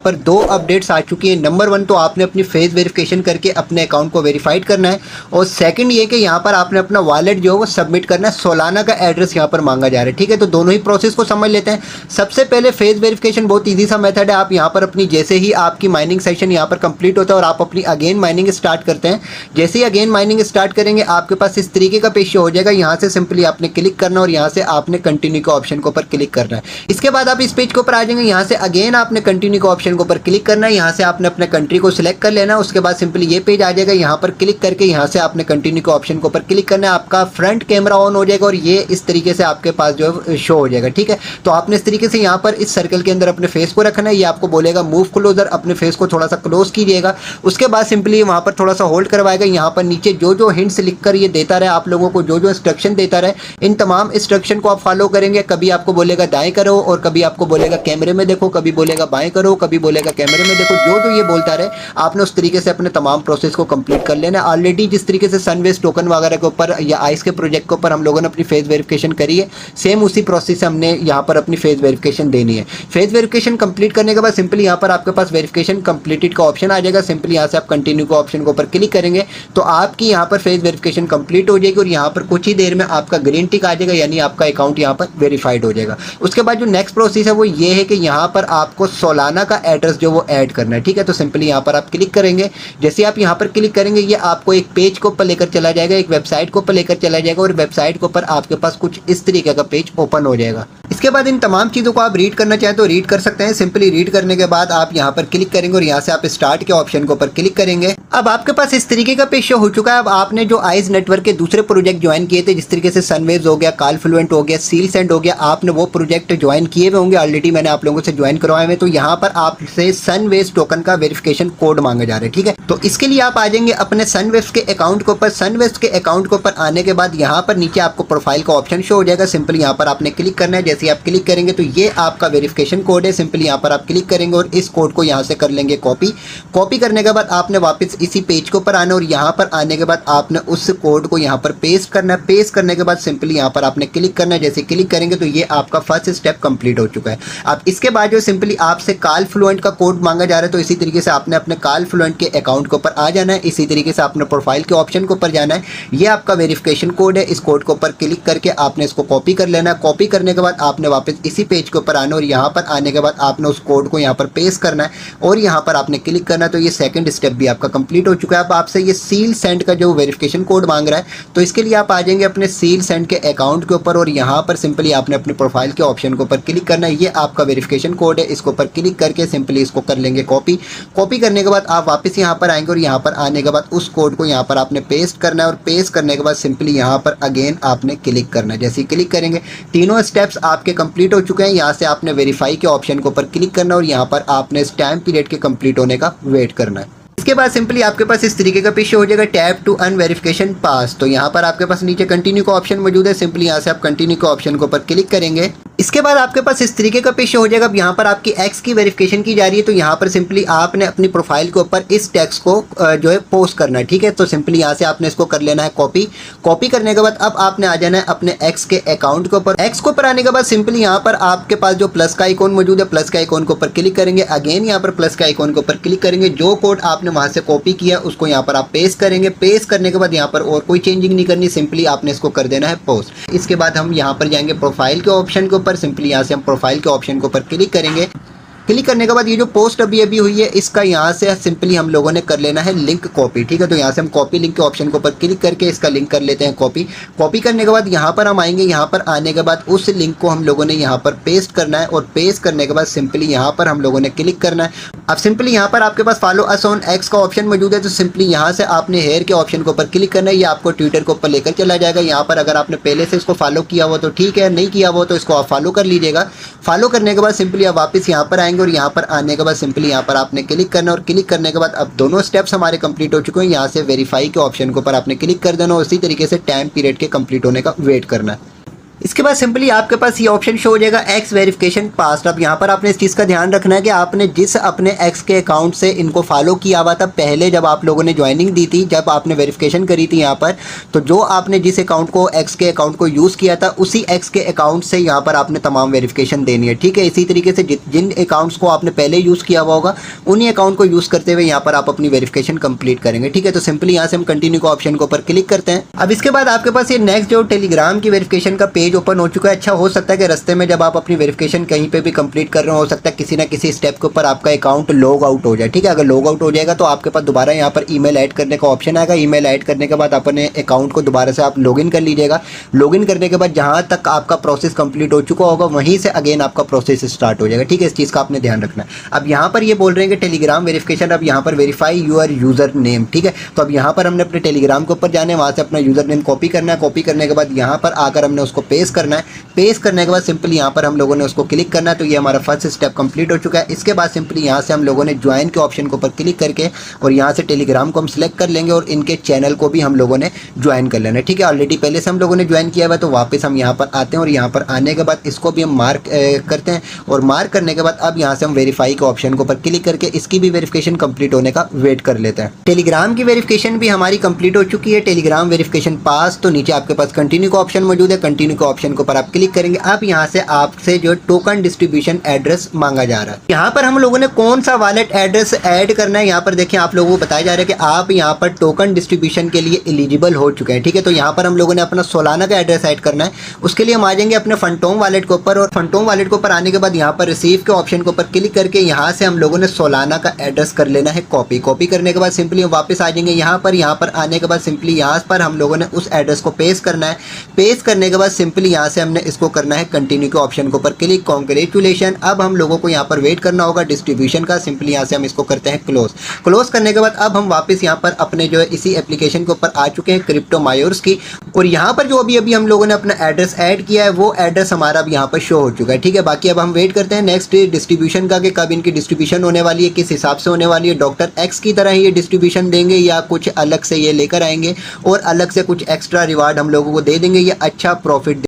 पर दो अपडेट्स आ चुकी है। नंबर 1 तो आपने अपनी फेस वेरिफिकेशन करके अपने अकाउंट को वेरीफाइड करना है, और सेकंड ये कि यहाँ पर आपने अपना वॉलेट जो है वो सबमिट करना है। सोलाना का एड्रेस यहाँ पर मांगा जा रहा है, ठीक है। तो दोनों ही प्रोसेस को समझ लेते हैं। सबसे पहले फेस वेरिफिकेशन बहुत ईजी सा मेथड है। आप यहाँ पर अपनी जैसे ही आपकी माइनिंग सेशन यहाँ पर कंप्लीट होता है और आप अपनी अगेन माइनिंग स्टार्ट करते हैं, जैसे ही अगेन माइनिंग स्टार्ट करेंगे आपके पास इस तरीके का पेज हो जाएगा। यहाँ से सिंपली आपने क्लिक करना और यहाँ से आपने कंटिन्यू के ऑप्शन के ऊपर क्लिक करना है। इसके बाद आप इस पेज के ऊपर आ जाएंगे। यहाँ से अगेन आपने कंटिन्यू के ऑप्शन के ऊपर क्लिक करना है। यहाँ से आपने अपने कंट्री को सिलेक्ट कर लेना है। उसके बाद सिंपली ये पेज आ जाएगा। यहाँ पर क्लिक करके यहाँ से आपने कंटिन्यू के ऑप्शन के ऊपर क्लिक करना है। आपका फ्रंट कैमरा ऑन हो जाएगा और ये इस तरीके से आपके पास जो है शो हो जाएगा, ठीक है। तो आपने इस तरीके से यहाँ पर इस सर्कल के अंदर अपने फेस को रखना है। ये आपको बोलेगा मूव क्लोजर, अपने फेस को थोड़ा सा क्लोज कीजिएगा। उसके बाद सिंपली वहाँ पर थोड़ा सा होल्ड करवाएगा। यहाँ पर नीचे जो जो हिंट्स लिखकर ये देता रहे, आप लोगों को जो जो इंस्ट्रक्शन देता रहे, इन तमाम इंस्ट्रक्शन को आप फॉलो करेंगे। कभी आपको बोलेगा दाएं करो और कभी आपको बोलेगा कैमरे में देखो, कभी बोलेगा बाएं करो, कभी बोलेगा कैमरे में देखो। जो जो ये बोलता रहे आपने उस तरीके से अपने तमाम प्रोसेस को कंप्लीट कर लेना है। ऑलरेडी जिस तरीके से सनवेस्ट टोकन वगैरह के ऊपर या आइस के प्रोजेक्ट के ऊपर हम लोगों ने अपनी फेस वेरिफिकेशन करी है, सेम उसी प्रोसेस से हमने यहाँ पर अपनी फेस वेरिफिकेशन देनी है। फेस वेरिफिकेशन कंप्लीट करने के बाद सिंपली यहाँ पर आपके पास वेरिफिकेशन कंप्लीटेड का ऑप्शन आ जाएगा। सिंपली यहाँ से आप कंटिन्यू के ऑप्शन के ऊपर क्लिक करेंगे तो आपकी यहाँ पर फेस वेरिफिकेशन कंप्लीट हो जाएगी और यहाँ पर कुछ ही देर में आपका ग्रीन टिक आ जाएगा, यानी आपका अकाउंट यहाँ पर वेरीफाइड हो जाएगा। उसके बाद जो नेक्स्ट प्रोसेस है वो ये है कि यहाँ पर आपको सोलाना का एड्रेस जो वो ऐड करना है, ठीक है। तो सिंपली यहाँ पर आप क्लिक करेंगे। जैसे आप यहाँ पर क्लिक करेंगे ये आपको एक पेज के ऊपर लेकर चला जाएगा, एक वेबसाइट के ऊपर लेकर चला जाएगा और वेबसाइट के ऊपर आपके पास कुछ इस तरीके का पेज ओपन हो जाएगा। इसके बाद इन तमाम चीज़ों को आप रीड करना चाहें तो रीड कर सकते हैं। सिंपली रीड करने के बाद आप यहाँ पर क्लिक करेंगे और यहाँ से आप स्टार्ट के ऑप्शन के ऊपर क्लिक करेंगे। अब आपके पास इस तरीके का पेज शो हो चुका है। अब आपने जो आइज नेटवर्क के दूसरे प्रोजेक्ट ज्वाइन किए थे, जिस तरीके से सनवेज हो गया, कॉलफ्लुएंट हो गया, सील सेंड हो गया, आपने वो प्रोजेक्ट ज्वाइन किए हुए होंगे। ऑलरेडी मैंने आप लोगों से ज्वाइन करवाए हुए। तो यहाँ पर आपसे सनवेज टोकन का वेरिफिकेशन कोड मांगा जा रहा है, ठीक है। तो इसके लिए आप आ जाएंगे अपने सनवेज के अकाउंट के ऊपर। सनवेज के अकाउंट के ऊपर आने के बाद यहाँ पर नीचे आपको प्रोफाइल का ऑप्शन शो हो जाएगा। सिंपली यहाँ पर आपने क्लिक करना है। जैसे आप क्लिक करेंगे तो ये आपका वेरिफिकेशन कोड है। सिंपली यहाँ पर आप क्लिक करेंगे और इस कोड को यहाँ से कर लेंगे कॉपी। कॉपी करने के बाद आपने वापस इसी पेज के ऊपर आना और यहाँ पर आने के बाद आपने उस कोड को यहाँ पर पेस्ट करना है। पेस्ट करने के बाद सिंपली यहाँ पर आपने क्लिक करना है। जैसे क्लिक करेंगे तो ये आपका फर्स्ट स्टेप कंप्लीट हो चुका है। अब इसके बाद जो सिंपली आपसे कॉलफ्लुएंट का कोड मांगा जा रहा है, तो इसी तरीके से आपने अपने कॉलफ्लुएंट के अकाउंट के ऊपर आ जाना है। इसी तरीके से आपने प्रोफाइल के ऑप्शन के ऊपर जाना है। ये आपका वेरिफिकेशन कोड है। इस कोड के ऊपर क्लिक करके आपने इसको कॉपी कर लेना है। कॉपी करने के बाद आपने वापस इसी पेज के ऊपर आना और यहाँ पर आने के बाद आपने उस कोड को यहाँ पर पेस्ट करना है और यहाँ पर आपने क्लिक करना है। तो ये सेकंड स्टेप भी आपका कंप्लीट हो चुका है। अब आपसे ये सील सेंड का जो वेरिफिकेशन कोड मांग रहा है, तो इसके लिए आप आ जाएंगे अपने सील सेंड के अकाउंट के ऊपर और यहाँ पर सिंपली आपने अपने प्रोफाइल के ऑप्शन के ऊपर क्लिक करना है। ये आपका वेरिफिकेशन कोड है। इसके ऊपर क्लिक करके सिंपली इसको कर लेंगे कॉपी। कॉपी करने के बाद आप वापस यहाँ पर आएंगे और यहाँ पर आने के बाद उस कोड को यहाँ पर आपने पेस्ट करना है और पेस्ट करने के बाद सिंपली यहाँ पर अगेन आपने क्लिक करना है। जैसे ही क्लिक करेंगे तीनों स्टेप्स आपके कंप्लीट हो चुके हैं। यहाँ से आपने वेरीफाई के ऑप्शन के ऊपर क्लिक करना और यहाँ पर आपने इस टाइम पीरियड के कंप्लीट होने का वेट करना है। इसके बाद सिंपली आपके पास इस तरीके का पेज हो जाएगा, टैप टू अर्न वेरिफिकेशन पास। तो यहाँ पर आपके पास नीचे कंटिन्यू का ऑप्शन मौजूद है। सिंपली यहाँ से आप कंटिन्यू के ऑप्शन के ऊपर क्लिक करेंगे। इसके बाद आपके पास इस तरीके का पेज हो जाएगा। अब यहाँ पर आपकी एक्स की वेरिफिकेशन की जा रही है, तो यहाँ पर सिंपली आपने अपनी प्रोफाइल के ऊपर इस टेक्स्ट को जो है पोस्ट करना है, ठीक है। तो सिंपली यहाँ से आपने इसको कर लेना है कॉपी। कॉपी करने के बाद अब आपने आ जाना है अपने एक्स के अकाउंट के ऊपर। एक्स के ऊपर आने के बाद सिंपली यहाँ पर आपके पास जो प्लस का आइकॉन मौजूद है, प्लस का आइकॉन के ऊपर क्लिक करेंगे। अगेन यहाँ पर प्लस का आइकॉन के ऊपर क्लिक करेंगे। जो कोड आपने वहाँ से कॉपी किया उसको यहाँ पर आप पेस्ट करेंगे। पेस्ट करने के बाद यहाँ पर और कोई चेंजिंग नहीं करनी, सिंपली आपने इसको कर देना है पोस्ट। इसके बाद हम यहाँ पर जाएंगे प्रोफाइल के ऑप्शन के ऊपर। सिंपली यहाँ से हम प्रोफाइल के ऑप्शन के ऊपर क्लिक करेंगे। क्लिक करने के बाद ये जो पोस्ट अभी हुई है, इसका यहाँ से सिंपली हम लोगों ने कर लेना है लिंक कॉपी, ठीक है। तो यहाँ से हम कॉपी लिंक के ऑप्शन के ऊपर क्लिक करके इसका लिंक कर लेते हैं कॉपी। कॉपी करने के बाद यहाँ पर हम आएंगे। यहाँ पर आने के बाद उस लिंक को हम लोगों ने यहाँ पर पेस्ट करना है और पेस्ट करने के बाद सिंपली यहाँ पर हम लोगों ने क्लिक करना है। अब सिंपली यहाँ पर आपके पास फॉलो अस ऑन एक्स का ऑप्शन मौजूद है, तो सिंपली यहाँ से आपने हेयर के ऑप्शन के ऊपर क्लिक करना है। ये आपको ट्विटर के ऊपर लेकर चला जाएगा। यहाँ पर अगर आपने पहले से इसको फॉलो किया हो तो ठीक है, नहीं किया हो तो इसको आप फॉलो कर लीजिएगा। फॉलो करने के बाद सिंपली आप वापस यहाँ पर आएंगे और यहाँ पर आने के बाद सिंपली यहाँ पर आपने क्लिक करना और क्लिक करने के बाद अब दोनों स्टेप्स हमारे कंप्लीट हो चुके हैं। यहाँ से वेरीफाई के ऑप्शन के ऊपर आपने क्लिक कर देना और उसी तरीके से टाइम पीरियड के कंप्लीट होने का वेट करना है। इसके बाद सिंपली आपके पास ये ऑप्शन शो हो जाएगा एक्स वेरिफिकेशन पास्ट। अब यहाँ पर आपने इस चीज़ का ध्यान रखना है कि आपने जिस अपने एक्स के अकाउंट से इनको फॉलो किया हुआ था पहले जब आप लोगों ने ज्वाइनिंग दी थी, जब आपने वेरिफिकेशन करी थी यहाँ पर, तो जो आपने जिस अकाउंट को एक्स के अकाउंट को यूज़ किया था उसी एक्स के अकाउंट से यहाँ पर आपने तमाम वेरिफिकेशन देनी है, ठीक है। इसी तरीके से जिन अकाउंट्स को आपने पहले यूज़ किया हुआ होगा उन्हीं अकाउंट को यूज़ करते हुए यहाँ पर आप अपनी वेरिफिकेशन कंप्लीट करेंगे, ठीक है। तो सिंपली यहाँ से हम कंटिन्यू के ऑप्शन के ऊपर क्लिक करते हैं। अब इसके बाद आपके पास ये नेक्स्ट जो टेलीग्राम की वेरिफिकेशन का पेज ओपन हो चुका है। अच्छा हो सकता है कि रास्ते में जब आप अपनी वेरिफिकेशन कहीं पे भी कंप्लीट कर रहे हो सकता है किसी ना किसी स्टेप के ऊपर आपका अकाउंट लॉग आउट हो जाए, ठीक है। अगर लॉग आउट हो जाएगा तो आपके पास दोबारा यहाँ पर ईमेल ऐड करने का ऑप्शन आएगा। ईमेल ऐड करने के बाद अपने अकाउंट को दोबारा से आप लॉगिन कर लीजिएगा। लॉगिन करने के बाद जहाँ तक आपका प्रोसेस कंप्लीट हो चुका होगा वहीं से अगेन आपका प्रोसेस स्टार्ट हो जाएगा, ठीक है। इस चीज़ का आपने ध्यान रखना है। अब यहाँ पर ये बोल रहे हैं कि टेलीग्राम वेरिफिकेशन, अब यहाँ पर वेरीफाई यूर यूज़र नेम, ठीक है। तो अब यहाँ पर हमने अपने टेलीग्राम के ऊपर जाना है, वहाँ से अपना यूज़र नेम कॉपी करना है। कॉपी करने के बाद यहाँ पर आकर हमने उसको पेस्ट करना है। पेस्ट करने के बाद सिंपली यहाँ पर हम लोगों ने उसको क्लिक करना है। तो ये हमारा फर्स्ट स्टेप कंप्लीट हो चुका है। इसके बाद सिंपली यहाँ से हम लोगों ने ज्वाइन के ऑप्शन के ऊपर क्लिक करके और यहाँ से टेलीग्राम को हम सिलेक्ट कर लेंगे और इनके चैनल को भी हम लोगों ने ज्वाइन कर लेना है, ठीक है। ऑलरेडी पहले से हम लोगों ने ज्वाइन किया हुआ, तो वापस हम यहाँ पर आते हैं और यहाँ पर आने के बाद इसको भी हम मार्क करते हैं और मार्क करने के बाद अब यहाँ से हम वेरीफाई के ऑप्शन के ऊपर क्लिक करके इसकी भी वेरिफिकेशन कंप्लीट होने का वेट कर लेते हैं। टेलीग्राम की वेरिफिकेशन भी हमारी कंप्लीट हो चुकी है। टेलीग्राम वेरिफिकेशन पास, तो नीचे आपके पास कंटिन्यू का ऑप्शन मौजूद है। कंटिन्यू के ऑप्शन के ऊपर आप क्लिक करेंगे। अब यहाँ से आपसे जो टोकन डिस्ट्रीब्यूशन एड्रेस मांगा जा रहा है। यहाँ पर हम लोगों ने कौन सा वॉलेट एड्रेस ऐड करना है यहाँ पर देखिए आप लोगों को बताया जा रहा है कि आप यहाँ पर टोकन डिस्ट्रीब्यूशन के लिए एलिजिबल हो चुके हैं, ठीक है। तो यहाँ पर हम लोगों ने अपना सोलाना का एड्रेस ऐड करना है। उसके लिए हम आ जाएंगे अपने फंटोम वॉलेट के ऊपर और फंटोम वॉलेट के ऊपर आने के बाद यहाँ पर रिसीव के ऑप्शन के ऊपर क्लिक करके यहाँ से हम लोगों ने सोलाना का एड्रेस कर लेना है कॉपी। कॉपी करने के बाद सिंपली हम वापस आ जाएंगे यहाँ पर आने के बाद सिंपली यहाँ पर हम लोगों ने उस एड्रेस को पेस्ट करना है। पेस्ट करने के बाद सिंपली यहाँ से हमने इसको करना है कंटिन्यू के ऑप्शन के ऊपर क्लिक। कांग्रेचुलेशन। अब हम लोगों को यहाँ पर वेट करना होगा डिस्ट्रीब्यूशन का। सिंपली यहाँ से हम इसको करते हैं क्लोज। क्लोज करने के बाद अब हम वापस यहाँ पर अपने जो है इसी एप्लीकेशन के ऊपर आ चुके हैं क्रिप्टो मायोर्स की, और यहाँ पर जो अभी हम लोगों ने अपना एड्रेस ऐड किया है वो एड्रेस हमारा अब यहाँ पर शो हो चुका है, ठीक है। बाकी अब हम वेट करते हैं नेक्स्ट डिस्ट्रीब्यूशन का कि कब इनकी डिस्ट्रीब्यूशन होने वाली है, किस हिसाब से होने वाली है। डॉक्टर एक्स की तरह ही ये डिस्ट्रीब्यूशन देंगे या कुछ अलग से ये लेकर आएंगे और अलग से कुछ एक्स्ट्रा रिवार्ड हम लोगों को दे देंगे, ये अच्छा प्रॉफिट